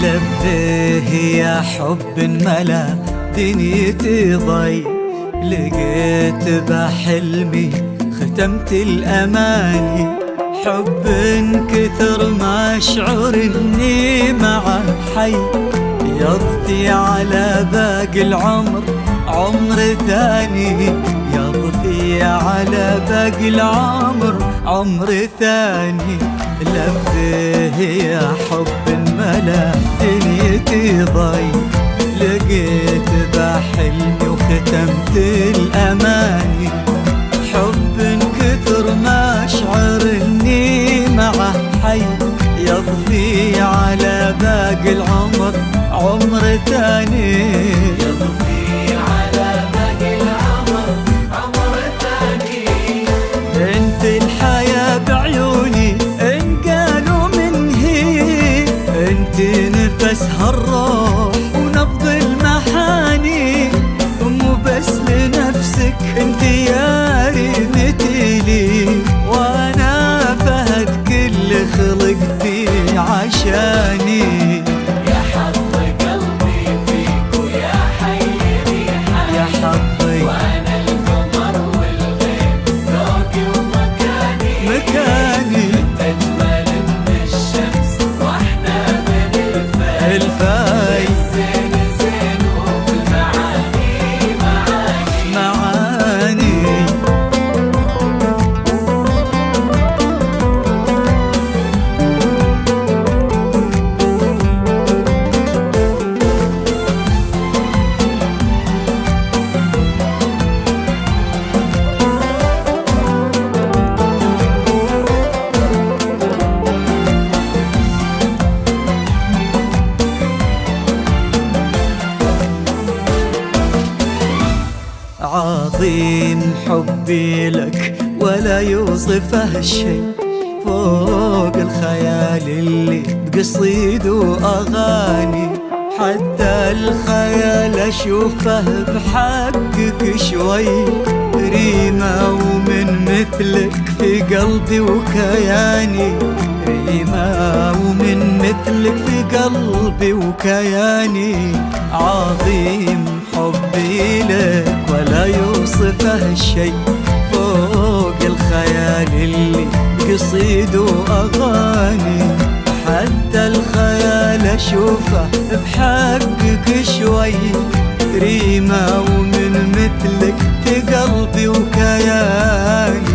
لبيه يا حب ملا دنيتي ضي، لقيت بحلمي ختمت الأماني. حب كثر ما أشعر إني معه حي، يضفي على باقي العمر عمر ثاني، يضفي على باقي العمر عمر ثاني. لبيه يا حب ملا دنيتي ضي، لقيت بحلمي وختمت الأماني. حب كثر ما أشعر إني معه حي، يضفي على باقي العمر عمر ثاني، يضفي على باقي العمر عمر ثاني. انت الحياة بعيوني ان قالوا من هي، انت نفسها الروح ونبض المحاني. مو بس لنفسك انت يا ريمتي لي، وانا فهد كل خلقتي عشاني. يا حظ قلبي فيك ويا حي يا حظي وانا القمر والغيب ذوقي ومكاني. مكاني انت اجمل من الشمس واحنا من الفاي زين زين وفي المعاني معاني. معاني. عظيم حبي لك ولا يوصفه شيء، فوق الخيال اللي بقصيد وأغاني. حتى الخيال أشوفه بحقك شوي، ريمة ومن مثلك في قلبي وكياني. ريمة ومن مثلك في قلبي وكياني. عظيم حبي لك ولا يوصفه شيء، فوق الخيال اللي قصيد وأغاني. حتى الخيال أشوفه بحقك شوي، ريمة ومن مثلك في قلبي وكياني.